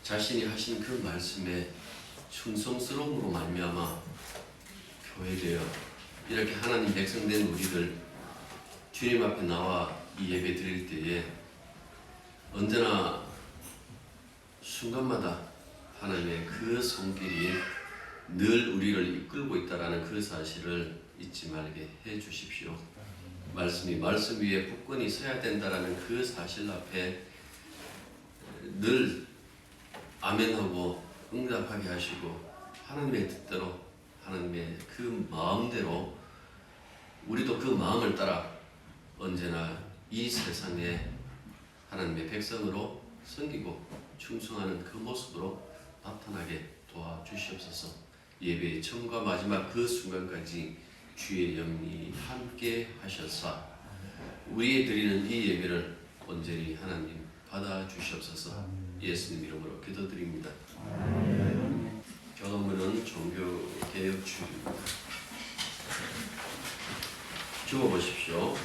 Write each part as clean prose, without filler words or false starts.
자신이 하신 그 말씀에 충성스러움으로 말미암아 교회되어 이렇게 하나님 백성된 우리들 주님 앞에 나와 이 예배 드릴 때에 언제나 순간마다 하나님의 그 손길이 늘 우리를 이끌고 있다라는 그 사실을 잊지 말게 해 주십시오. 말씀이 말씀 위에 굳건히 서야 된다라는 그 사실 앞에 늘 아멘하고 응답하게 하시고 하나님의 뜻대로 하나님의 그 마음대로 우리도 그 마음을 따라 언제나 이 세상에 하나님의 백성으로 섬기고 충성하는 그 모습으로 나타나게 도와주시옵소서. 예배의 처음과 마지막 그 순간까지 주의 영이 함께 하셔서 우리의 드리는 이 예배를 온전히 하나님 받아주시옵소서. 예수님 이름으로 기도드립니다. 교도문은 종교개혁주의입니다. 주어보십시오.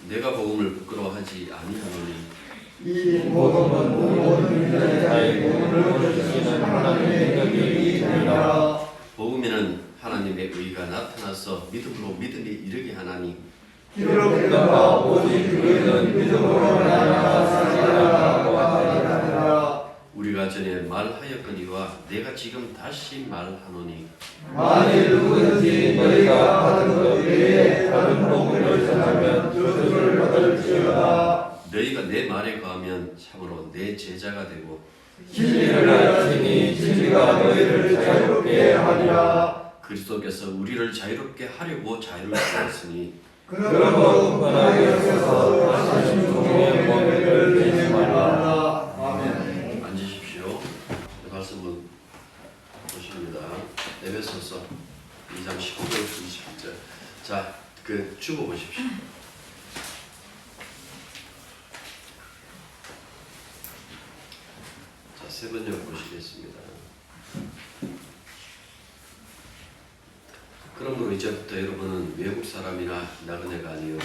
내가 복음을 부끄러워하지 아니하노니 이 복음은 모든 인자의 복음을 주시는 하나님의 능력이 되리라. 복음에는 하나님의 의가 나타나서 믿음으로 믿음에 이르게 하나니 기록되어 오직 그는 믿음으로 말미암아 살리라고 하니라. 우리가 전에 말하였거니와 내가 지금 다시 말하노니 만일 누구든지 너희가 받은 것 외에 다른 복음을 전하면 저주를 받을지어다. 너희가 내 말에 거하면 참으로 내 제자가 되고 진리를 알지니 진리가 너희를 자유롭게 하리라. 그리스도께서 우리를 자유롭게 하려고 자유를 주었으니 그러므로 편하게 서서 하신 종의 법을 내지 말라. 아멘. 앉으십시오. 말씀은 보십니다. 에베소서 2장 19절 20절. 자, 그 주보 보십시오. 자, 세 번역 보시겠습니다. 그러므로 이제부터 여러분은 외국 사람이나 나그네가 아니요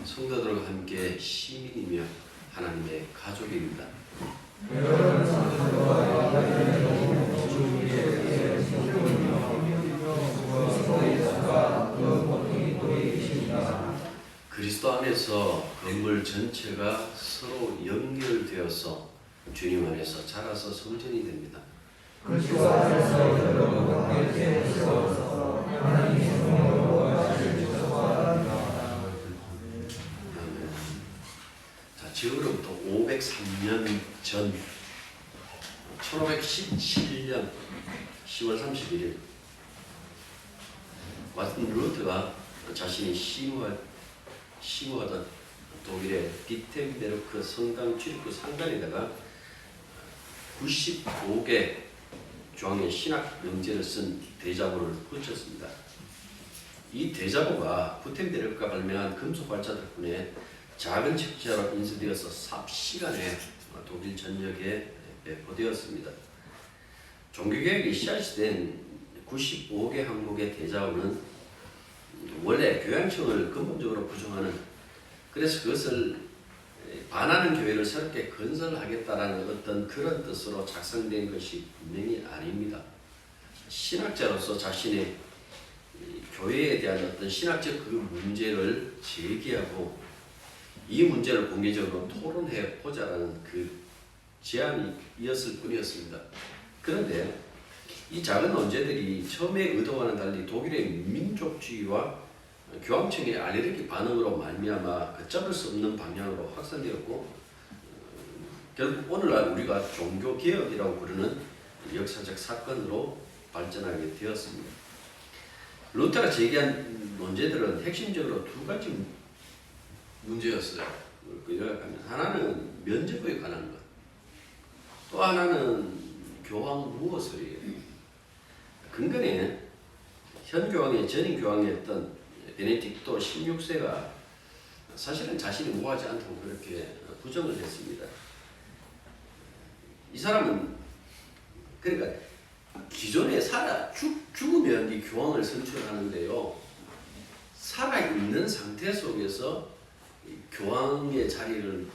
성도들과 함께 시민이며 하나님의 가족입니다. 그리스도 안에서 건물 전체가 서로 연결되어서 주님 안에서 자라서 성전이 됩니다. 그리스도 안에서 여러분 함께 세워서 하나님의 성령으로 자, 지금으로부터 503년 전 1517년 10월 31일 마틴 루터가 자신이 심호하던 독일의 비텐베르크 성당 출입구 상단에다가 95개 조항의 신학 명제를 쓴 대자보를 붙였습니다. 이 대자보가 구텐베르크가 발명한 금속 발자 덕분에 작은 책자로 인쇄되어서 삽시간에 독일 전역에 배포되었습니다. 종교개혁이 시작된 95개 항목의 대자보는 원래 교양청을 근본적으로 부정하는, 그래서 그것을 반하는 교회를 새롭게 건설하겠다라는 어떤 그런 뜻으로 작성된 것이 분명히 아닙니다. 신학자로서 자신의 교회에 대한 어떤 신학적 그 문제를 제기하고 이 문제를 공개적으로 토론해 보자라는 그 제안이었을 뿐이었습니다. 그런데 이 작은 논제들이 처음에 의도와는 달리 독일의 민족주의와 교황청의 알레르기 반응으로 말미암아 걷잡을 수 없는 방향으로 확산되었고 결국 오늘날 우리가 종교개혁이라고 부르는 역사적 사건으로 발전하게 되었습니다. 루터가 제기한 논제들은 핵심적으로 두 가지 문제였어요. 요약하면 하나는 면죄부에 관한 것, 또 하나는 교황 무엇을이에요. 근간에 현 교황의 전임 교황이었던 베네딕토 16세가 사실은 자신이 무하지 않다고 그렇게 부정을 했습니다. 이 사람은 그러니까 기존에 죽으면 이 교황을 선출하는데요, 살아있는 상태 속에서 교황의 자리를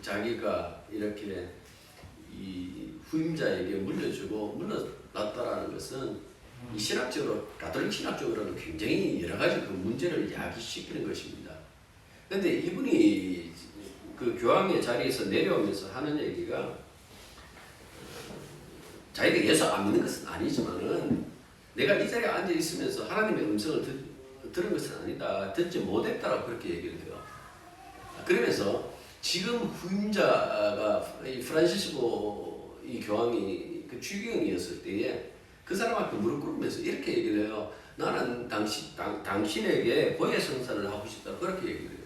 자기가 이렇게 이 후임자에게 물려주고 물러났다라는 것은 이 신학적으로 가톨릭 신학적으로는 굉장히 여러 가지 그 문제를 야기시키는 것입니다. 그런데 이분이 그 교황의 자리에서 내려오면서 하는 얘기가 자기가 예수 안 믿는 것은 아니지만은 내가 이 자리에 앉아 있으면서 하나님의 음성을 들은 것은 아니다. 듣지 못했다라고 그렇게 얘기를 해요. 그러면서 지금 후임자가 이 프란시스코 이 교황이 그 추기경이었을 때에 그 사람한테 무릎 꿇으면서 이렇게 얘기를 해요. 나는 당신에게 보혜 성사를 하고 싶다. 그렇게 얘기를 해요.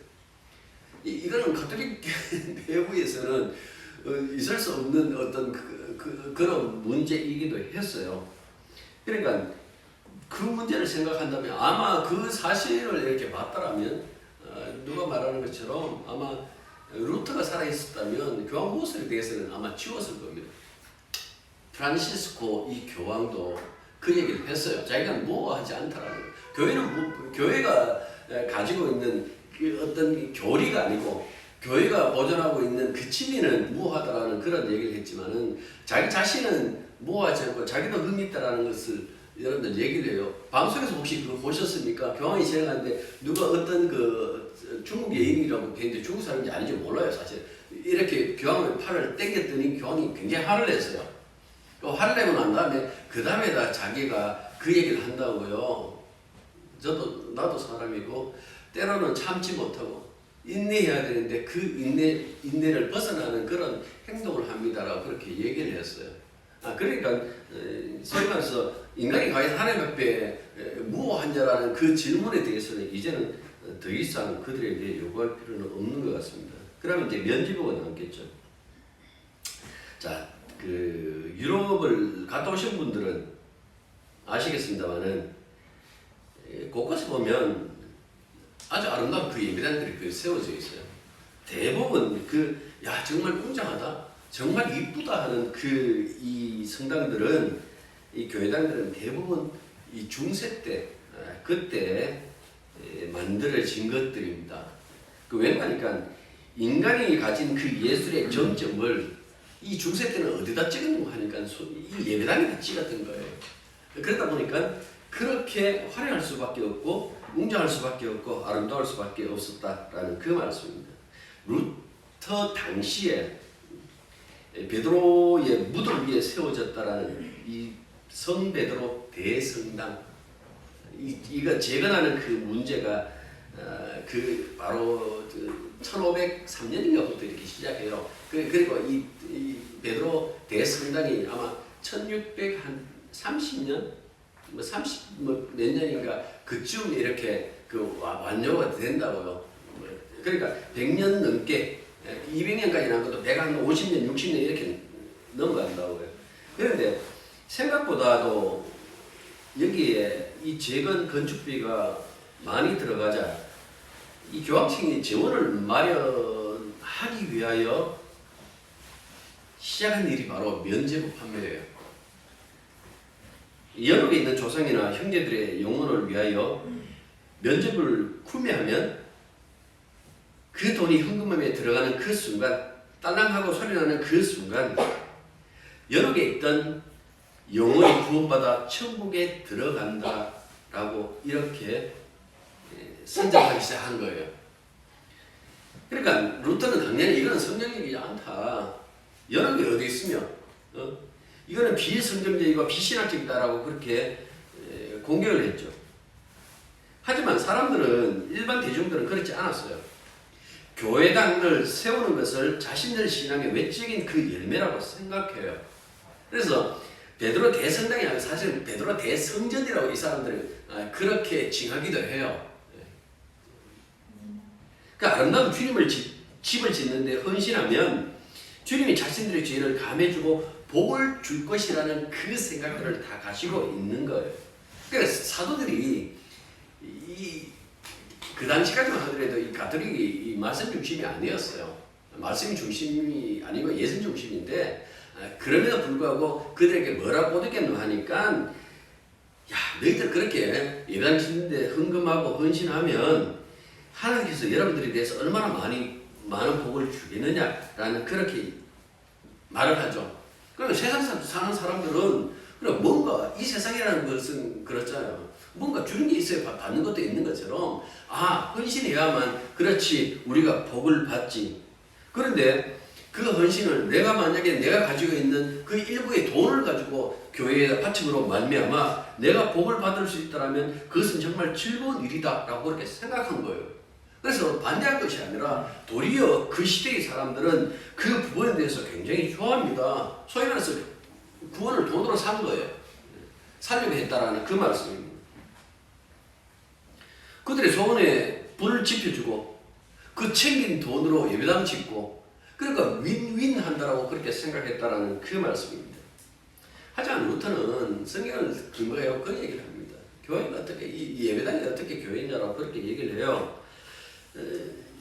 이거는 가톨릭 내부에서는 있을 수 없는 어떤 그런 문제이기도 했어요. 그러니까 그 문제를 생각한다면 아마 그 사실을 이렇게 봤다라면 누가 말하는 것처럼 아마 루터가 살아있었다면 교황 모습에 대해서는 아마 지웠을 겁니다. 프란시스코 이 교황도 그 얘기를 했어요. 자기가 무어하지 않다라는 거예요. 교회가 가지고 있는 그 어떤 교리가 아니고 교회가 보존하고 있는 그 취미는 무어하다라는 그런 얘기를 했지만은 자기 자신은 무어하지 않고 자기도 흠이 있다라는 것을 여러분들 얘기를 해요. 방송에서 혹시 그거 보셨습니까? 교황이 지나가는데 누가 어떤 그 중국 예인이라고 했는데 중국 사람인지 아닌지 몰라요 사실. 이렇게 교황의 팔을 당겼더니 교황이 굉장히 화를 냈어요. 화를 내고 난 다음에 그 다음에다 자기가 그 얘기를 한다고요. 나도 사람이고 때로는 참지 못하고 인내해야 되는데 그 인내를 벗어나는 그런 행동을 합니다라고 그렇게 얘기를 했어요. 그러니까 소위 말해서 인간이 과연 하나님 앞에 무엇한 자라는 그 질문에 대해서는 이제는 더 이상 그들에게 요구할 필요는 없는 것 같습니다. 그러면 이제 면죄부가 남겠죠. 자, 그 유럽을 갔다 오신 분들은 아시겠습니다만은 곳곳에 보면 아주 아름다운 그 예배당들이 그 세워져 있어요. 대부분 정말 웅장하다, 정말 이쁘다 하는 이 성당들은 이 교회당들은 대부분 이 중세 때 그때 만들어진 것들입니다. 왜냐하니까 인간이 가진 그 예술의 정점을 이 중세 때는 어디다 찍었는가 하니까 이 예배당에다 찍었던 거예요. 그러다 보니까 그렇게 화려할 수밖에 없고 웅장할 수밖에 없고 아름다울 수밖에 없었다라는 그 말씀입니다. 루터 당시에 베드로의 무덤 위에 세워졌다라는 이 성 베드로 대성당, 이거 재건하는 그 문제가 그 바로 1503년인가부터 이렇게 시작해요. 그리고 이 베드로 대성당이 아마 1630년 몇 년인가 그쯤 이렇게 완료가 된다고요. 그러니까 100년 넘게 200년까지 난 것도 150년, 60년 이렇게 넘어간다고요. 그런데 생각보다도 여기에 이 재건 건축비가 많이 들어가자 이 교황청이 재원을 마련하기 위하여 시작한 일이 바로 면죄부 판매예요. 여러 개 있는 조상이나 형제들의 영혼을 위하여 면죄부를 구매하면 그 돈이 현금함에 들어가는 그 순간, 딸랑하고 소리나는 그 순간 여러 개 있던 영혼이 구원받아 천국에 들어간다라고 이렇게 선정하기 시작한 거예요. 그러니까 루터는 당연히 이거는 성경적이지 않다. 여러 개 어디 있으며 이거는 비성경적이고 비신학적이다라고 그렇게 공격을 했죠. 하지만 사람들은 일반 대중들은 그렇지 않았어요. 교회당을 세우는 것을 자신들 신앙의 외적인 그 열매라고 생각해요. 그래서 베드로 대성당이 아니라 사실 베드로 대성전이라고 이 사람들은 그렇게 칭하기도 해요. 그 아름다운 주님을 집을 짓는데 헌신하면 주님이 자신들의 죄를 감해주고 복을 줄 것이라는 그 생각들을 다 가지고 있는 거예요. 그래서 사도들이 그 당시까지만 하더라도 이 가톨릭이 이 말씀 중심이 아니었어요. 말씀이 중심이 아니고 예술 중심인데 그럼에도 불구하고 그들에게 뭐라고 보냈겠노 하니까 야 너희들 그렇게 예배당 짓는데 헌금하고 헌신하면 하나님께서 여러분들에 대해서 얼마나 많은 복을 주겠느냐라는 그렇게 말을 하죠. 그러니까 세상 사는 사람들은 그냥 뭔가 이 세상이라는 것은 그렇잖아요. 뭔가 주는 게 있어야 받는 것도 있는 것처럼 헌신해야만 그렇지 우리가 복을 받지. 그런데 그 헌신을 내가 가지고 있는 그 일부의 돈을 가지고 교회에 바침으로 말미암아 내가 복을 받을 수 있다면 그것은 정말 즐거운 일이다라고 그렇게 생각한 거예요. 그래서 반대할 것이 아니라 도리어 그 시대의 사람들은 그 부분에 대해서 굉장히 좋아합니다. 소위 말해서 구원을 돈으로 산 거예요. 살려고 했다라는 그 말씀입니다. 그들의 소원에 불을 지펴주고 그 챙긴 돈으로 예배당 짓고 그러니까 윈윈 한다라고 그렇게 생각했다라는 그 말씀입니다. 하지만 루터는 성경을 근거해요. 그 얘기를 합니다. 교회가 어떻게 이 예배당이 어떻게 교회냐라고 그렇게 얘기를 해요.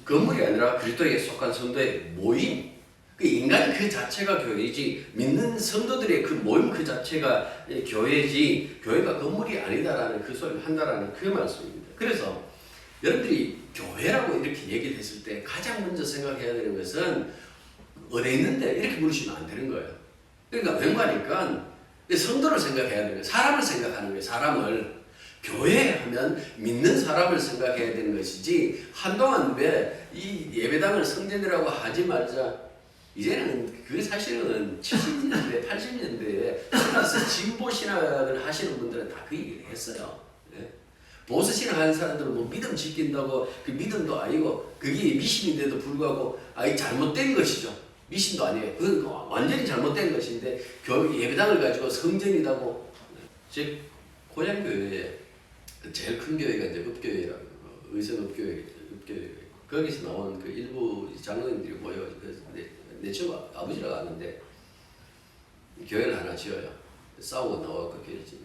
건물이 아니라 그리스도에게 속한 성도의 모임, 그 인간 그 자체가 교회이지 믿는 성도들의 그 모임 그 자체가 교회지 교회가 건물이 아니다라는 그 소리를 한다라는 그 말씀입니다. 그래서 여러분들이 교회라고 이렇게 얘기를 했을 때 가장 먼저 생각해야 되는 것은 어디 있는데 이렇게 물으시면 안 되는 거예요. 그러니까 웬거니까 성도를 생각해야 되는 거예요. 사람을 생각하는 거예요. 사람을. 교회 하면 믿는 사람을 생각해야 되는 것이지 한동안 왜 이 예배당을 성전이라고 하지 말자. 이제는 그게 사실은 70년대, 80년대에 신화서 진보 신학을 하시는 분들은 다 그 얘기를 했어요. 네? 보수 신학하는 사람들은 뭐 믿음 지킨다고 그 믿음도 아니고 그게 미신인데도 불구하고 잘못된 것이죠. 미신도 아니에요. 그건 완전히 잘못된 것인데 예배당을 가지고 성전이라고. 제 고향 교회에 제일 큰 교회가 이제 읍교회라고 의성읍교회 거기서 나온 그 일부 장로님들이 모여가지고 내 친구 아버지라고 하는데 교회를 하나 지어요. 싸우고 나와서 교회 짓는.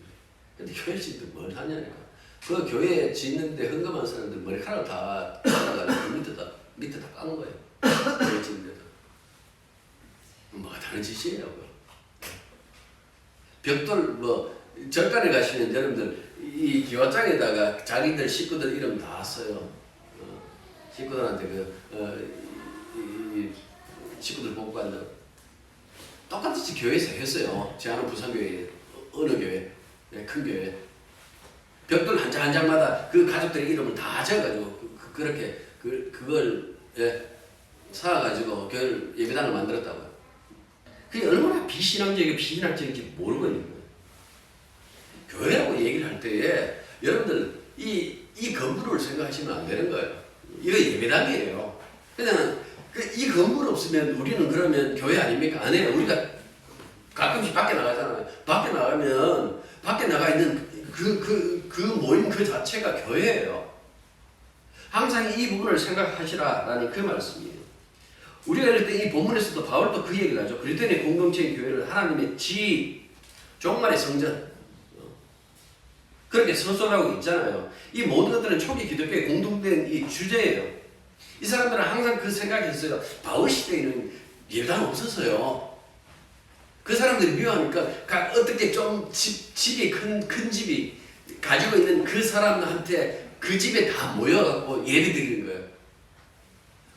근데 교회 짓는데 뭘 하냐니까. 그 교회 짓는데 헌금한 사람들 머리카락 다 잘라가지고 밑에 다 깐 거예요. 교회 짓는데도. 뭐가 다른 짓이냐고요. 벽돌 절간에 가시면 여러분들 이 기와장에다가 자기들 식구들 이름 다 써요. 식구들한테 식구들 보고 간다고. 똑같이 교회에서 했어요. 제 아는 부산교회 어느 교회, 큰 교회. 벽돌 한 장 한 장마다 그 가족들의 이름을 다 적어가지고 그렇게 그걸 사가지고 교회 예배당을 만들었다고요. 그게 얼마나 비신학적인지 모르고 있는 거예요. 교회라고 얘기를 할 때에 여러분들 이 건물을 생각하시면 안 되는 거예요. 이거 예배당이에요. 그냥 이 건물 없으면 우리는 그러면 교회 아닙니까? 아니에요. 우리가 가끔씩 밖에 나가잖아요. 밖에 나가면 밖에 나가 있는 그 모임 그 자체가 교회예요. 항상 이 부분을 생각하시라라는 그 말씀이에요. 우리가 이럴 때 이 본문에서도 바울도 그 얘기를 하죠. 그리스도인의 공동체인 교회를 하나님의 종말의 성전 그렇게 서술하고 있잖아요. 이 모든 것들은 초기 기독교의 공통된 이 주제예요. 이 사람들은 항상 그 생각이 있어요. 바울 시대에는 예배당 없었어요. 그 사람들이 미워하니까 어떻게 좀 집이 큰 집이 가지고 있는 그 사람한테 그 집에 다 모여갖고 예배 드리는 거예요.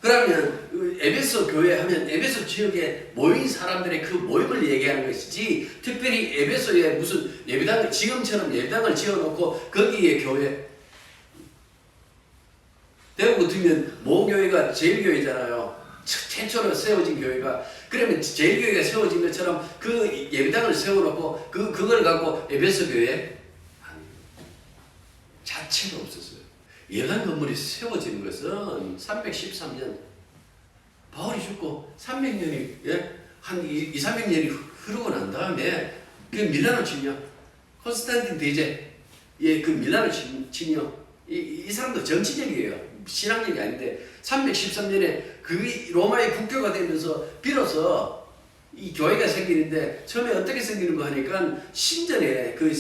그러면 에베소 교회 하면 에베소 지역에 모인 사람들의 그 모임을 얘기하는 것이지 특별히 에베소에 무슨 예배당 지금처럼 예배당을 지어놓고 거기에 교회 대구 같으면 모교회가 제일교회잖아요. 최초로 세워진 교회가. 그러면 제일교회가 세워진 것처럼 그 예배당을 세워놓고 그걸 갖고 에베소 교회 자체가 없었어요. 예배당 건물이 세워지는 것은 313년 바울이 죽고 300년이 한 200~300년이 흐르고 난 다음에 그 밀라노 침략 콘스탄틴 대제 그 밀라노 침략 이 사람도 정치적이에요. 신앙적이 아닌데 313년에 그 로마의 국교가 되면서 비로소 이 교회가 생기는데 처음에 어떻게 생기는 거 하니까 신전에 그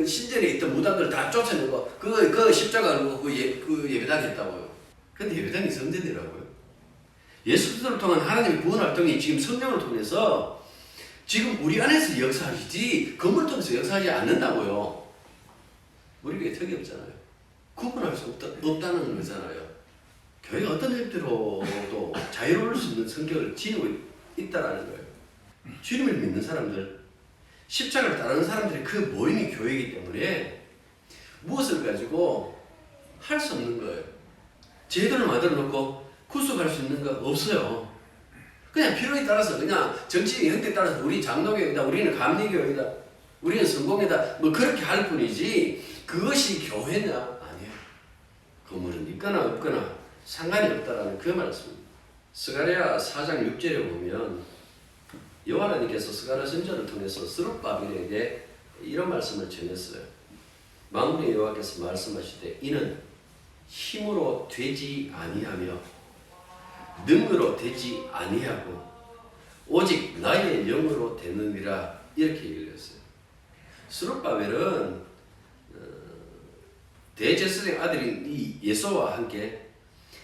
신전에 있던 무당들 다 쫓아내고 그 십자가로 그 예배당 했다고요. 근데 예배당이 성전이라고요. 예수 그리스도를 통한 하나님의 구원 활동이 지금 성령을 통해서 지금 우리 안에서 역사하시지 건물 통해서 역사하지 않는다고요. 우리 교회 턱이 없잖아요. 구분할 수 없다는 거잖아요. 교회가 어떤 형태로도 자유로울 수 있는 성격을 지니고 있다라는 거예요. 주님을 믿는 사람들, 십자가를 따르는 사람들이 그 모임이 교회이기 때문에 무엇을 가지고 할 수 없는 거예요. 제도를 만들어 놓고 구속할 수 있는 거 없어요. 그냥 필요에 따라서 그냥 정치의 형태에 따라서 우리 장로교회다, 우리는 감리교회다, 우리는 성공회다, 뭐 그렇게 할 뿐이지 그것이 교회냐? 아니에요. 건물은 있거나 없거나 상관이 없다라는 그 말씀입니다. 스가랴 4장 6절에 보면 여호와 하나님께서 스가랴 선지자를 통해서 스룹바벨에게 이런 말씀을 전했어요. 만군의 여호와께서 말씀하시되 이는 힘으로 되지 아니하며 능으로 되지 아니하고 오직 나의 영으로 되느니라, 이렇게 얘기를 했어요. 스룹바벨은 대제사장 아들인 이 예수와 함께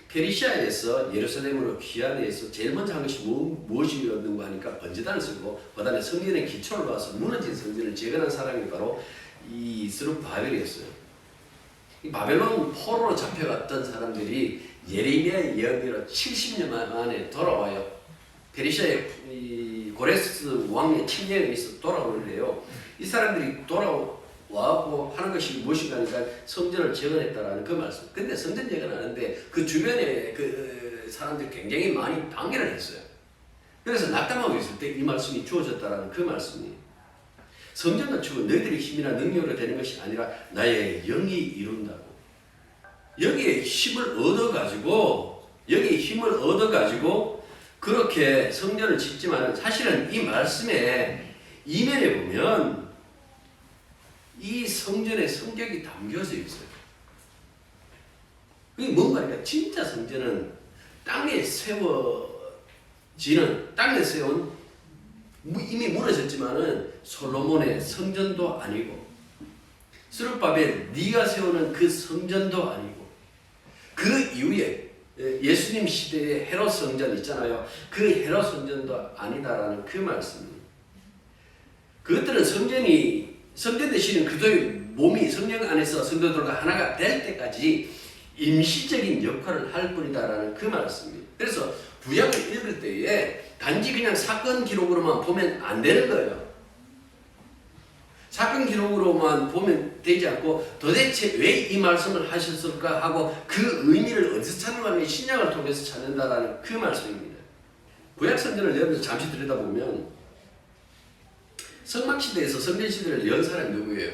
페르시아에서 예루살렘으로 귀환해서 제일 먼저 한 것이 무엇이었는가 하니까 번제단을 쓰고 그다음에 성전의 기초를 봐서 무너진 성전을 재건한 사람이 바로 이 스룹바벨이었어요. 이 바벨론 포로로 잡혀갔던 사람들이 예레미야의 예언대로 70년 만에 돌아와요. 페르시아의 이 고레스 왕의 침략에 의해서 돌아오는데요. 이 사람들이 돌아와고 하는 것이 무엇인가 하니까 성전을 재건했다라는 그 말씀. 근데 성전 재건하는데 그 주변에 그 사람들이 굉장히 많이 방해를 했어요. 그래서 낙담하고 있을 때 이 말씀이 주어졌다라는 그 말씀이에요. 성전 건축은 너희들의 힘이나 능력으로 되는 것이 아니라 나의 영이 이룬다고. 여기에 힘을 얻어가지고 그렇게 성전을 짓지만 사실은 이 말씀의 이면에 보면 이 성전의 성격이 담겨져 있어요. 그게 뭔가 하니까 진짜 성전은 땅에 세운 이미 무너졌지만은 솔로몬의 성전도 아니고 스룹바벨 네가 세우는 그 성전도 아니고 그 이후에 예수님 시대의 헤롯 성전 있잖아요. 그 헤롯 성전도 아니다라는 그 말씀입니다. 그것들은 성전 되시는 그들의 몸이 성령 안에서 성도들과 하나가 될 때까지 임시적인 역할을 할 뿐이다라는 그 말씀입니다. 그래서 구약을 읽을 때에 단지 그냥 사건 기록으로만 보면 안 되는 거예요. 사건 기록으로만 보면 되지 않고 도대체 왜 이 말씀을 하셨을까 하고 그 의미를 어디서 찾는가 하면 신약을 통해서 찾는다라는 그 말씀입니다. 구약 성전을 여러분 잠시 들여다보면 성막시대에서 성전시대를 연 사람이 누구예요?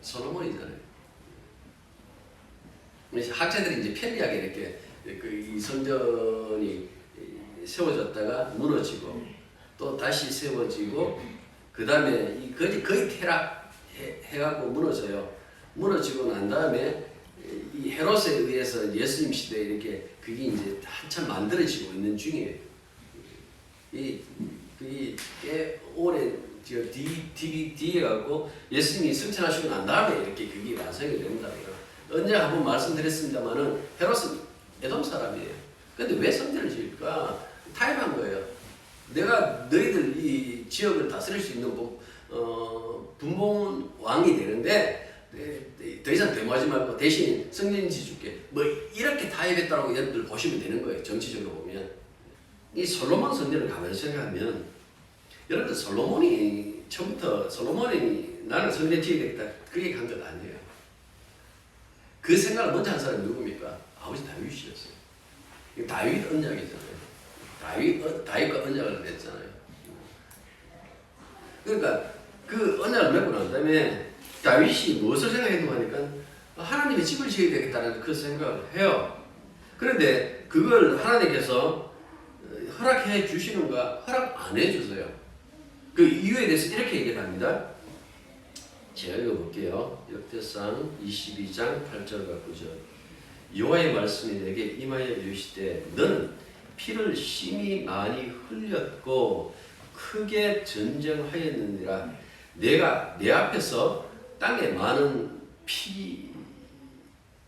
솔로몬이잖아요. 학자들이 이제 편리하게 이렇게 이 성전이 세워졌다가 무너지고 또 다시 세워지고 그 다음에 거의 퇴락해갖고 무너져요. 무너지고 난 다음에 이 헤롯에 의해서 예수님 시대에 이렇게 그게 이제 한참 만들어지고 있는 중이에요. 그게 꽤 오래 뒤에 가고 예수님이 승천하시고 난 다음에 이렇게 그게 완성이 된다고요. 언제 한번 말씀드렸습니다만은 헤롯은 에돔 사람이에요. 근데 왜 성전을 지을까? 타협한 거예요. 내가 너희들 이 지역을 다스릴 수 있는 분봉 왕이 되는데 더 이상 데모하지 말고 대신 성전 지어줄게. 뭐 이렇게 타협했다고 여러분들 보시면 되는 거예요. 정치적으로 보면. 이 솔로몬 성전을 가만히 생각하면 여러분들 처음부터 솔로몬이 나는 성전 지어야겠다 그렇게 간 것 아니에요. 그 생각을 먼저 한 사람이 누굽니까? 아버지 다윗이었어요. 다윗 언약이잖아요. 다윗과 언약을 맺잖아요. 그러니까 그 언약을 맺고 난 다음에 다윗이 무엇을 생각했는가 하니까 하나님의 집을 지어야 되겠다는 그 생각을 해요. 그런데 그걸 하나님께서 허락해 주시는가? 허락 안 해주세요. 그 이유에 대해서 이렇게 얘기를 합니다. 제가 읽어볼게요. 역대상 22장 8절과 9절. 여호와의 말씀이 내게 임하여 이르시되 너는 피를 심히 많이 흘렸고 크게 전쟁하였느니라. 내가 내 앞에서 땅에 많은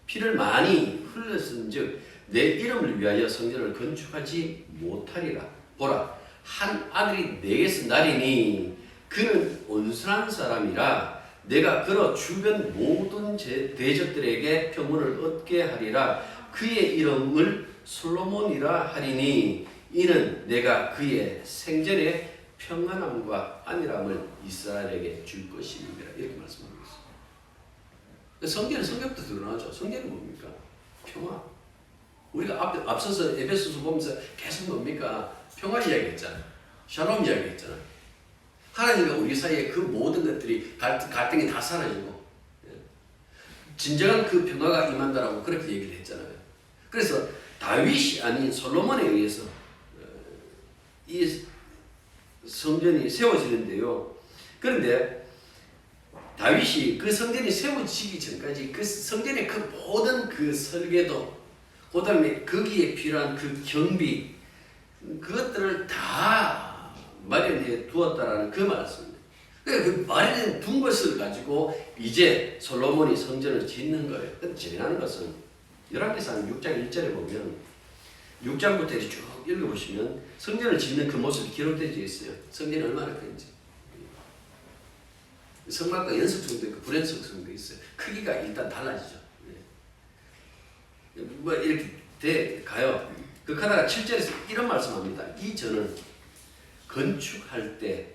피를 많이 흘렸은즉 내 이름을 위하여 성전을 건축하지 못하리라. 보라, 한 아들이 내게서 나리니 그는 온순한 사람이라. 내가 그로 주변 모든 대적들에게 평온을 얻게 하리라. 그의 이름을 솔로몬이라 하리니 이는 내가 그의 생전에 평안함과 안일함을 이스라엘에게 줄 것입니다. 이렇게 말씀하고 있어요. 성경은 성격도 드러나죠. 성경은 뭡니까? 평화. 우리가 앞서서 에베소서 보면서 계속 뭡니까? 평화 이야기했잖아요. 샬롬 이야기했잖아요. 하나님과 우리 사이에 그 모든 것들이 갈등이 다 사라지고 진정한 그 평화가 임한다라고 그렇게 얘기를 했잖아요. 그래서 다윗이 아닌 솔로몬에 의해서 이 성전이 세워지는데요. 그런데 다윗이 그 성전이 세워지기 전까지 그 성전의 그 모든 그 설계도, 그 다음에 거기에 필요한 그 경비, 그것들을 다 마련해 두었다라는 그 말씀입니다. 그 마련해 둔 것을 가지고 이제 솔로몬이 성전을 짓는 거예요. 근데 재미나는 것은 열왕기상 6장 1절에 보면 6장부터 쭉 읽어보시면 성전을 짓는 그 모습이 기록되어 있어요. 성전이 얼마나 큰지. 성막과 연석성도 있고 불연석성도 있어요. 크기가 일단 달라지죠. 뭐 이렇게 가요. 그러다가 7절에서 이런 말씀합니다. 이 전은 건축할 때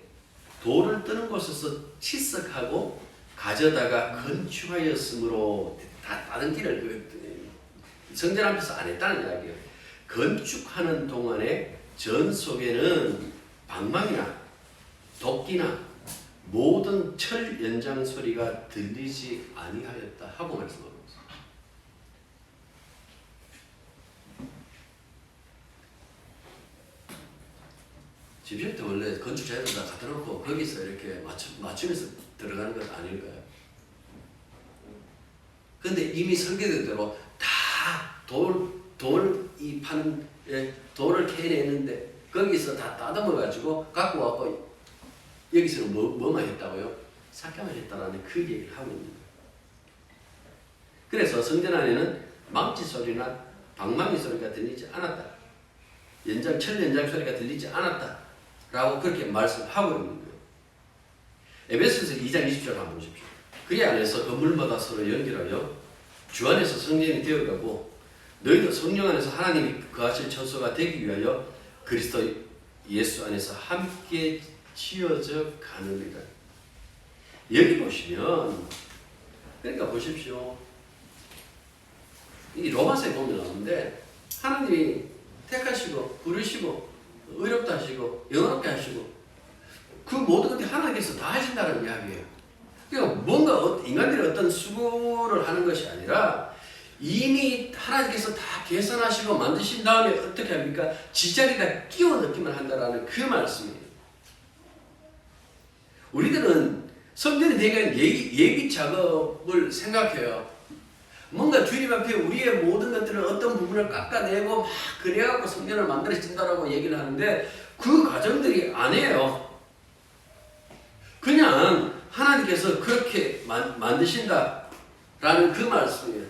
돌을 뜨는 곳에서 치석하고 가져다가 건축하였으므로 다른 길을 성전 앞에서 안 했다는 이야기예요. 건축하는 동안에 전 속에는 방망이나 도끼나 모든 철 연장 소리가 들리지 아니하였다 하고 말씀하고 있습니다. 집일 때 원래 건축 자료를 다 갖다 놓고 거기서 이렇게 맞추면서 들어가는 것 아닐까요? 근데 이미 설계된 대로 다 돌이 파는 돌을 캐내는데 거기서 다 따듬어 가지고 갖고 와서 여기서는 뭐만 했다고요? 삭감을 했다라는 그 얘기를 하고 있는 거예요. 그래서 성전 안에는 망치 소리나 방망이 소리가 들리지 않았다. 철 연장 소리가 들리지 않았다. 라고 그렇게 말씀하고 있는 거예요. 에베소서 2장 20절 한번 보십시오. 그의 안에서 건물마다 서로 연결하여 주 안에서 성전이 되어가고 너희도 성령 안에서 하나님이 거하실 처소가 되기 위하여 그리스도 예수 안에서 함께 지어져 가느니라. 여기 보시면 그러니까 보십시오. 이 로마서에 보면 나오는데 하나님이 택하시고 부르시고 의롭다 하시고 영원하게 하시고 그 모든 것들이 하나님께서 다 하신다는 이야기예요. 그러니까 뭔가 인간들이 어떤 수고를 하는 것이 아니라 이미 하나님께서 다 계산하시고 만드신 다음에 어떻게 합니까? 지자리가 끼워 넣기만 한다라는 그 말씀이에요. 우리들은 성전에 대한 예비 작업을 생각해요. 뭔가 주님 앞에 우리의 모든 것들을 어떤 부분을 깎아내고 막 그래갖고 성전을 만들어진다라고 얘기를 하는데 그 과정들이 아니에요. 그냥 하나님께서 그렇게 만드신다라는 그 말씀이에요.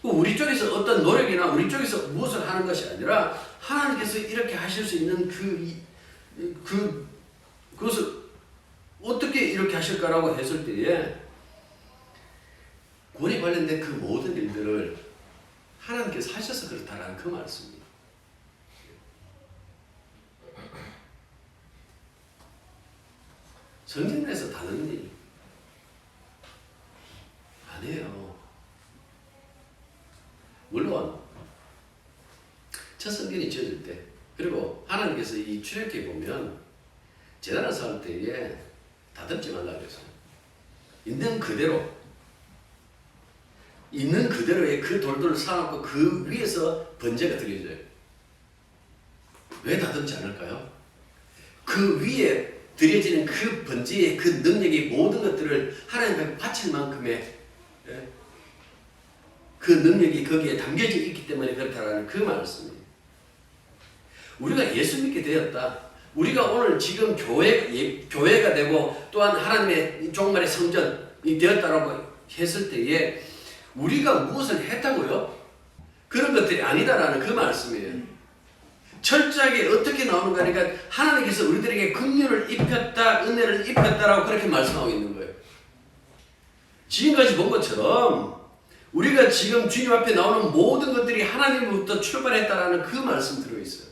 우리 쪽에서 어떤 노력이나 우리 쪽에서 무엇을 하는 것이 아니라 하나님께서 이렇게 하실 수 있는 그것을 어떻게 이렇게 하실까라고 했을 때에 구원에 관련된 그 모든 일들을 하나님께서 하셔서 그렇다라는 그 말씀입니다. 성전에서 다른 일 아니에요. 물론 첫 성전이 지어질 때 그리고 하나님께서 이 출애굽기에 보면 제단을 쌓을 때에 다듬지 말라 그랬어요. 있는 그대로의 그 돌들을 쌓아놓고 그 위에서 번제가 드려져요. 왜 다듬지 않을까요? 그 위에 드려지는 그 번제의 그 능력이 모든 것들을 하나님께 바칠 만큼의 그 능력이 거기에 담겨져 있기 때문에 그렇다라는 그 말씀이에요. 우리가 예수 믿게 되었다. 우리가 오늘 지금 교회가 되고 또한 하나님의 종말의 성전이 되었다라고 했을 때에 우리가 무엇을 했다고요? 그런 것들이 아니다라는 그 말씀이에요. 철저하게 어떻게 나오는가 하니까 하나님께서 우리들에게 긍휼을 입혔다, 은혜를 입혔다라고 그렇게 말씀하고 있는 거예요. 지금까지 본 것처럼 우리가 지금 주님 앞에 나오는 모든 것들이 하나님으로부터 출발했다라는 그 말씀 들어있어요.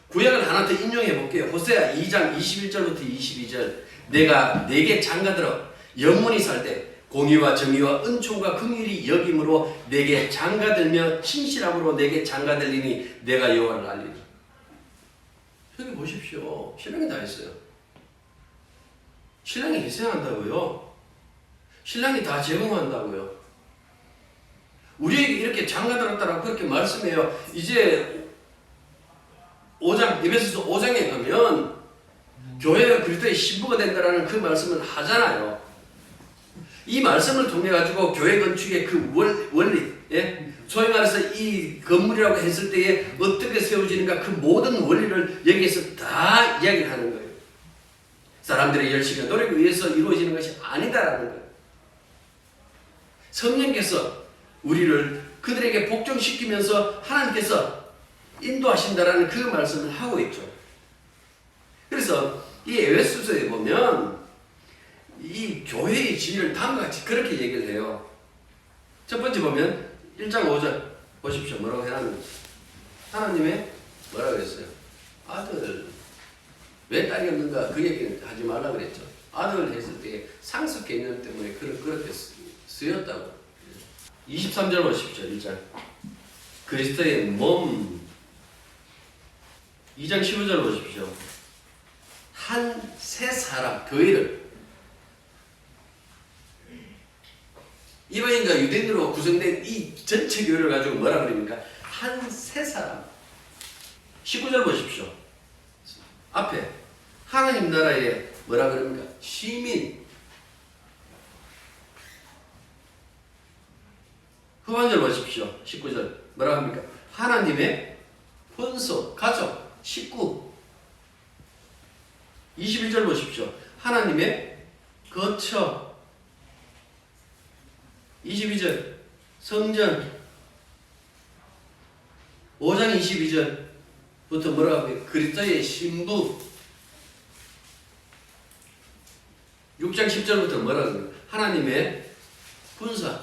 구약을 하나 더 인용해 볼게요. 호세아 2장 21절부터 22절. 내가 내게 장가들어 영원히 살 때 공의와 정의와 은총과 긍휼이 여김으로 내게 장가들며 신실함으로 내게 장가들리니 내가 여호와를 알리라. 여기 보십시오. 신랑이 다 했어요. 신랑이 희생한다고요. 신랑이 다 제공한다고요. 우리에게 이렇게 장가들었다라고 그렇게 말씀해요. 이제 5장, 에베소서 5장에 가면 교회가 그리스도의 신부가 된다라는 그 말씀을 하잖아요. 이 말씀을 통해 가지고 교회 건축의 그 원리, 예? 소위 말해서 이 건물이라고 했을 때에 어떻게 세워지는가 그 모든 원리를 여기에서 다 이야기를 하는 거예요. 사람들의 열심과 노력에 의해서 이루어지는 것이 아니다라는 거예요. 성령께서 우리를 그들에게 복종시키면서 하나님께서 인도하신다라는 그 말씀을 하고 있죠. 그래서 이 에베소서에 보면 이 교회의 지위를 다음과 같이 그렇게 얘기를 해요. 첫 번째 보면 1장 5절 보십시오. 뭐라고 해놨는지. 하나님의 뭐라고 했어요? 아들. 왜 딸이 없는가? 그 얘기는 하지 말라고 그랬죠. 아들을 했을 때 상속 개념 때문에 그렇게 쓰였다고. 23절 보십시오. 1장. 그리스도의 몸. 2장 15절 보십시오. 한 세 사람, 교회를 이방인과 유대인으로 구성된 이 전체 교회를 가지고 뭐라 그럽니까? 한 세 사람. 19절 보십시오. 앞에 하나님 나라의 뭐라 그럽니까? 시민. 후반절 보십시오. 19절 뭐라 합니까? 하나님의 본소, 가족, 식구. 21절 보십시오. 하나님의 거처. 22절 성전. 5장 22절부터 뭐라고 합니까? 그리스도의 신부. 6장 10절부터 뭐라고 합니까? 하나님의 군사.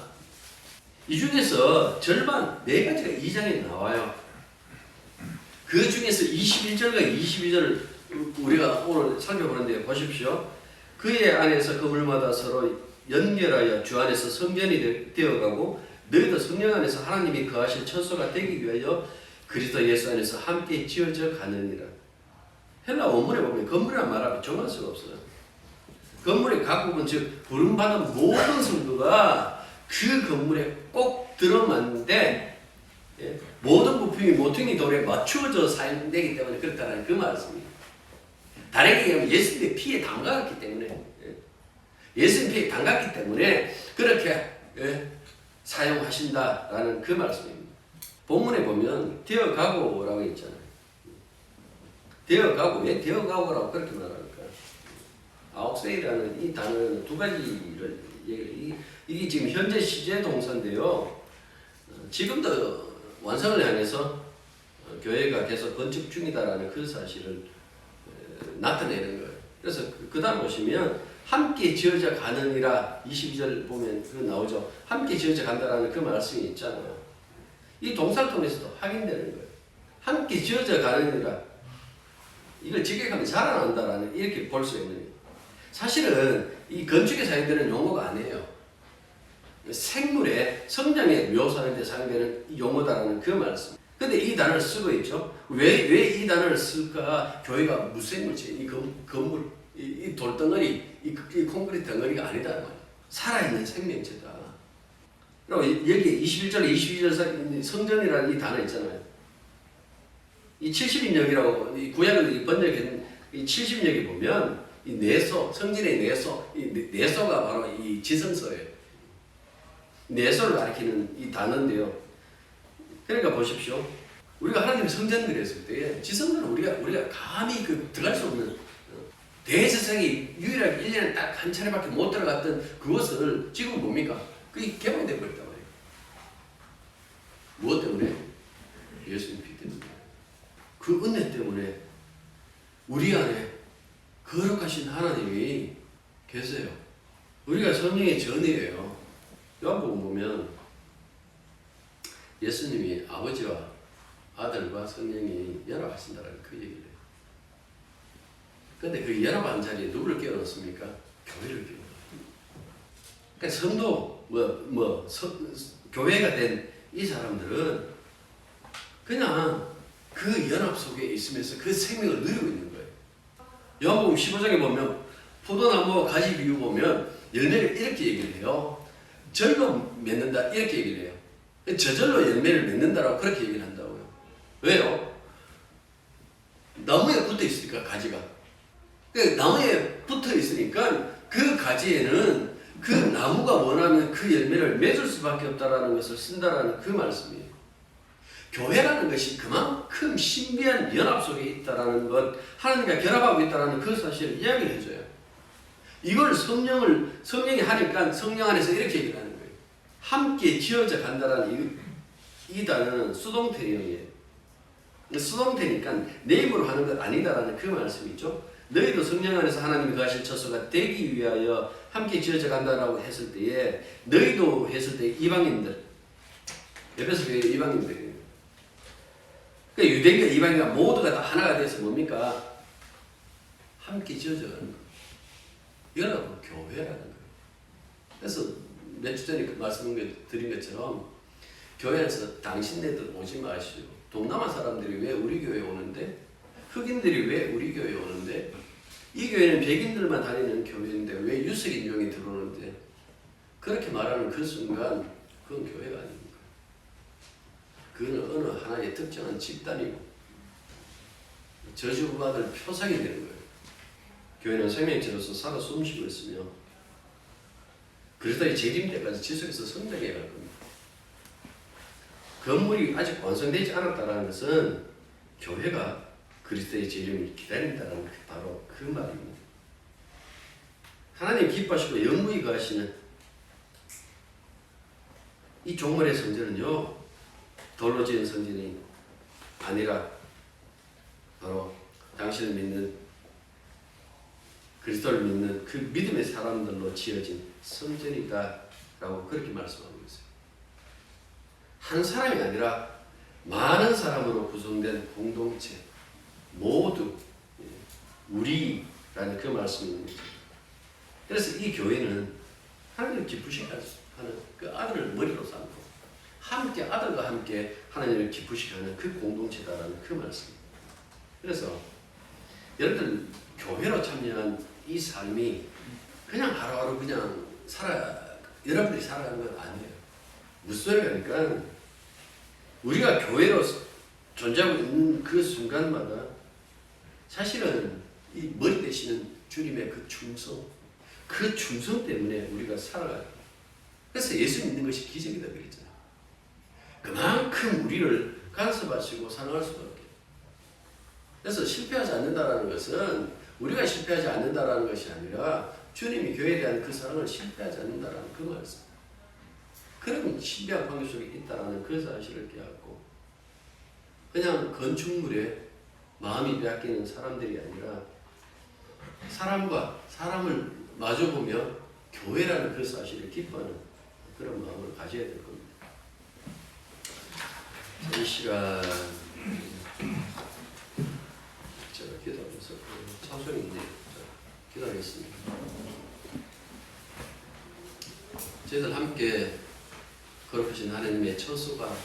이 중에서 절반 4가지가 2장에 나와요. 그 중에서 21절과 22절을 우리가 오늘 살펴보는데 보십시오. 그의 안에서 그물마다 서로 연결하여 주 안에서 성전이 되어가고 너희도 성령 안에서 하나님이 거하실 처소가 되기 위하여 그리스도 예수 안에서 함께 지어져 가느니라. 헬라 원문에 보면 건물이란 말하면 정할 수가 없어요. 건물의 각 부분, 즉 부름받은 모든 성도가 그 건물에 꼭 들어맞는데, 예, 모든 부품이 모퉁이 돌에 맞추어져 사용되기 때문에 그렇다는 그 말씀입니다. 다르게 얘기하면 예수님의 피에 담갔기 때문에, 예, 예수님 피에 담갔기 때문에 그렇게, 예, 사용하신다라는 그 말씀입니다. 본문에 보면 되어가고라고 있잖아요. 되어가고, 왜 되어가고라고 그렇게 말합니까? 아옥세이라는 이 단어는 두 가지를 이게 지금 현재 시제 동사인데요. 지금도 완성을 향해서 교회가 계속 건축 중이다라는 그 사실을 나타내는 거예요. 그래서 그 다음 보시면 함께 지어져 가느니라 22절 보면 그 나오죠. 함께 지어져 간다라는 그 말씀이 있잖아요. 이 동사를 통해서도 확인되는 거예요. 함께 지어져 가느니라. 이걸 직역하면 자라난다라는 이렇게 볼 수 있는 거예요. 사실은 이 건축에 사용되는 용어가 아니에요. 생물의 성장에 묘사하는 데 사용되는 용어다라는 그 말씀. 근데 이 단어를 쓰고 있죠. 왜 이 단어를 쓸까? 교회가 무생물체, 이 건물, 이 돌덩어리, 이 콘크리트 덩어리가 아니다. 살아있는 생명체다. 그리고 여기 21절, 22절 성전이라는 이 단어 있잖아요. 이 70인역이라고 이 구약을 번역한 이 70인역에 보면 이 내소, 성전의 내소, 이 내소가 바로 이 지성소예요. 내소를 가리키는 이 단어인데요. 그러니까 보십시오. 우리가 하나님의 성전 그랬을 때 지성소는 우리가 감히 들어갈 수 없는 대제사장이 유일하게 1년에 딱 한 차례밖에 못 들어갔던 그것을 지금 뭡니까? 그게 개방되어 버렸단 말이에요. 무엇 때문에? 예수님 피 때문에. 그 은혜 때문에 우리 안에 거룩하신 하나님이 계세요. 우리가 성령의 전이에요. 요한복음 보면 예수님이 아버지와 아들과 성령이 연합하신다는 그 얘기를 해요. 근데 그 연합한 자리에 누구를 끼워넣습니까? 교회를 끼워넣어요. 그러니까 성도, 교회가 된 이 사람들은 그냥 그 연합 속에 있으면서 그 생명을 누리고 있는 거예요. 요한복음 15장에 보면 포도나무 가지 비유 보면 열매를 이렇게 얘기를 해요. 절로 맺는다 이렇게 얘기를 해요. 저절로 열매를 맺는다라고 그렇게 얘기를 한다고요. 왜요? 나무에 붙어 있으니까 가지가. 나무에 붙어 있으니까 그 가지에는 그 나무가 원하면 그 열매를 맺을 수밖에 없다라는 것을 쓴다라는 그 말씀이에요. 교회라는 것이 그만큼 신비한 연합 속에 있다라는 것, 하나님과 결합하고 있다라는 그 사실을 이야기를 해줘요. 이걸 성령이 하니까 성령 안에서 이렇게 얘기를 하는 거예요. 함께 지어져 간다라는 이 단어는 수동태형이에요. 수동태니까 내 힘으로 하는 것 아니다라는 그 말씀이죠. 너희도 성령 안에서 하나님이 거하실 처소가 되기 위하여 함께 지어져 간다라고 했을 때에 너희도 했을 때 이방인들, 에베소 교회 이방인들이에요. 그러니까 유대인과 이방인과 모두가 다 하나가 돼서 뭡니까? 함께 지어져 가는 거예요. 이거는 교회라는 거예요. 그래서 몇 주 전에 말씀드린 것처럼 교회에서 당신네들 오지 마시오. 동남아 사람들이 왜 우리 교회에 오는데? 흑인들이 왜 우리 교회에 오는데? 이 교회는 백인들만 다니는 교회인데 왜 유색인종이 들어오는데? 그렇게 말하는 그 순간 그건 교회가 아닙니다. 그건 어느 하나의 특정한 집단이고 저주받을 표상이 되는 거예요. 교회는 생명체로서 살아 숨쉬고 있으며 그리스도의 재림 때까지 지속해서 성장해 갈 겁니다. 건물이 아직 완성되지 않았다는 것은 교회가 그리스도의 재림을 기다린다는 바로 그 말입니다. 하나님 기뻐하시고 영무히 거하시는 이 종말의 성전은요, 돌로 지은 성전이 아니라 바로 당신을 믿는 그리스도를 믿는 그 믿음의 사람들로 지어진 성전이다 라고 그렇게 말씀하고 있어요. 한 사람이 아니라 많은 사람으로 구성된 공동체, 모두 우리라는 그 말씀입니다. 그래서 이 교회는 하나님을 기쁘시게 하는 그 아들을 머리로 삼고 함께 아들과 함께 하나님을 기쁘시게 하는 그 공동체다라는 그 말씀입니다. 그래서 여러분들 교회로 참여한 이 삶이 그냥 하루하루 그냥 여러분들이 살아가는 건 아니에요. 무슨 소리냐니까 우리가 교회로 존재하고 있는 그 순간마다 사실은 이 머리 되시는 주님의 그 충성 때문에 우리가 살아가요. 그래서 예수 믿는 것이 기적이다 그랬잖아요. 그만큼 우리를 간섭하시고 사랑할 수밖에. 그래서 실패하지 않는다라는 것은 우리가 실패하지 않는다라는 것이 아니라 주님이 교회에 대한 그 사랑을 실패하지 않는다라는 그 말씀. 그런 신비한 관계 속에 있다라는 그 사실을 깨닫고 그냥 건축물에 마음이 빼앗기는 사람들이 아니라 사람과 사람을 마주보며 교회라는 그 사실을 기뻐하는 그런 마음을 가져야 될 겁니다. 이 시간 제가 기도하면서 찬송이 있네요. 기도하겠습니다. 저희들 함께 거룩하신 하나님의 처소가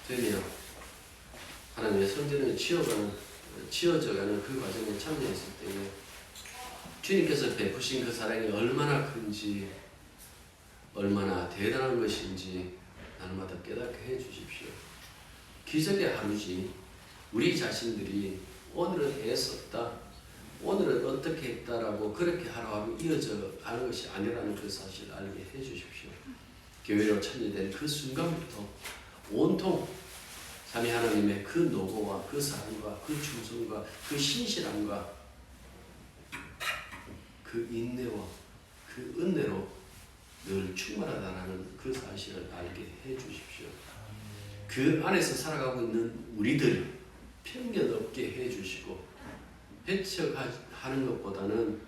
되며 하나님의 성전을 지어져가는 그 과정에 참여했을 때에 주님께서 베푸신 그 사랑이 얼마나 큰지 얼마나 대단한 것인지 날마다 깨닫게 해주십시오. 기적의 하루지 우리 자신들이 오늘은 애썼다, 오늘은 어떻게 했다라고 그렇게 하루하루 이어져 가는 것이 아니라는 그 사실을 알게 해주십시오. 교회로 참여된 그 순간부터 온통 삼위 하나님의 그 노고와 그 사랑과 그 충성과 그 신실함과 그 인내와 그 은혜로 늘 충만하다는 그 사실을 알게 해주십시오. 그 안에서 살아가고 있는 우리들 편견 없게 해주시고 배척하는 것보다는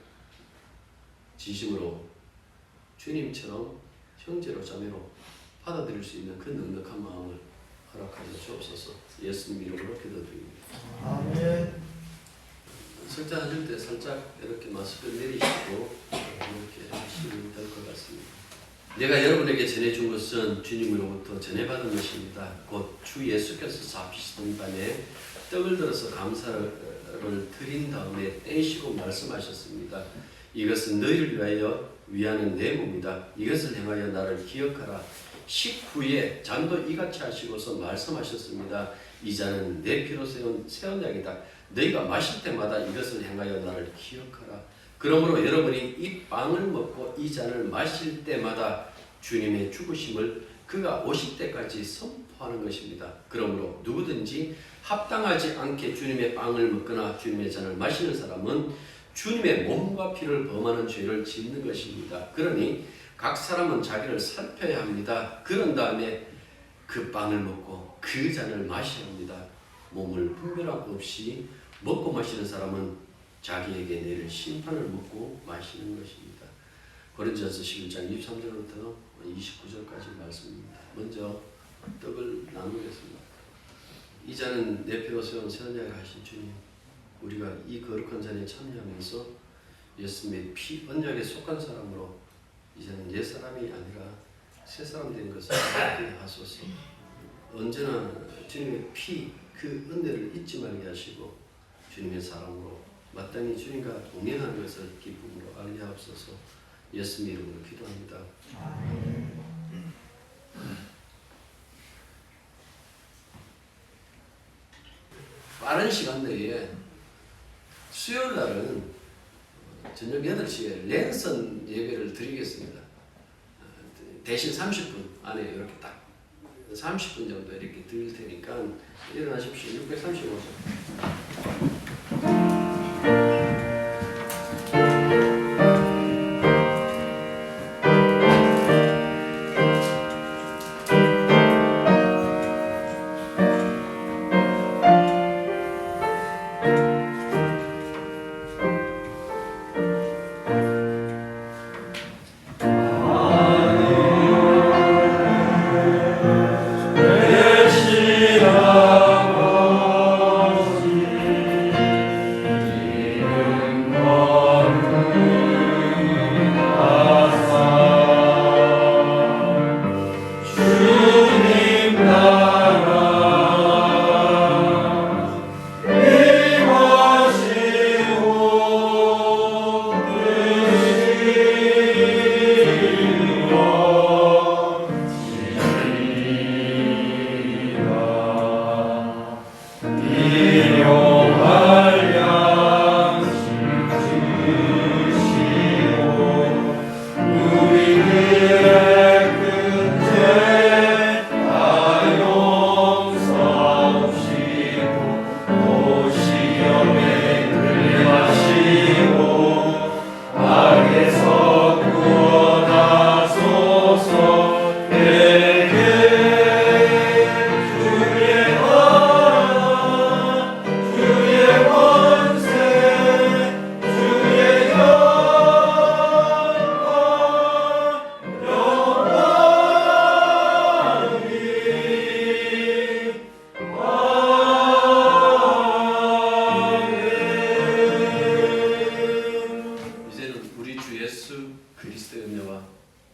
진심으로 주님처럼 형제로 자매로 받아들일 수 있는 그 넉넉한 마음을 허락하여 주옵소서. 예수님 이름으로 기도드립니다. 아멘. 석자하실 때 살짝 이렇게 마스크를 내리시고 이렇게 하시면 될 것 같습니다. 내가 여러분에게 전해준 것은 주님으로부터 전해받은 것입니다. 곧 주 예수께서 잡히시던 밤에 떡을 들어서 감사를 드린 다음에 떼시고 말씀하셨습니다. 이것은 너희를 위하여 위하는 내 몸이다. 이것을 행하여 나를 기억하라. 식후에 잔도 이같이 하시고서 말씀하셨습니다. 이 잔은 내 피로 세운 새 언약이다. 너희가 마실 때마다 이것을 행하여 나를 기억하라. 그러므로 여러분이 이 빵을 먹고 이 잔을 마실 때마다 주님의 죽으심을 그가 오실 때까지 선포하는 것입니다. 그러므로 누구든지 합당하지 않게 주님의 빵을 먹거나 주님의 잔을 마시는 사람은 주님의 몸과 피를 범하는 죄를 짓는 것입니다. 그러니 각 사람은 자기를 살펴야 합니다. 그런 다음에 그 빵을 먹고 그 잔을 마셔야 합니다. 몸을 분별함 없이 먹고 마시는 사람은 자기에게 내릴 심판을 먹고 마시는 것입니다. 고린도전서 11장 23절부터 29절까지 말씀입니다. 먼저 떡을 나누겠습니다. 이 잔은 내 피로 세운 새 언약을 하신 주님, 우리가 이 거룩한 잔에 참여하면서 예수님의 피 언약에 속한 사람으로 이제는 옛 사람이 아니라 새 사람 된 것을 알게 하소서. 언제나 주님의 피 그 은혜를 잊지 말게 하시고 주님의 사람으로 마땅히 주님과 동행하는 것을 기쁨으로 알게 하옵소서. 예수님 이름으로 기도합니다. 빠른 시간 내에 수요일 날은 저녁 8시에 랜선 예배를 드리겠습니다. 대신 30분 안에 이렇게 딱 30분 정도 이렇게 드릴 테니까 일어나십시오. 635조.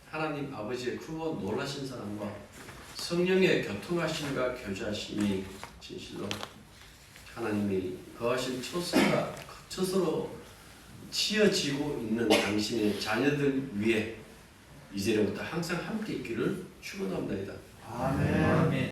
하나님 아버지의 크고 놀라신 사랑과 성령의 교통하심과 교제하심이 진실로 하나님이 거하신 처소로 치어지고 있는 당신의 자녀들 위에 이제부터 항상 함께 있기를 축원합니다. 아멘.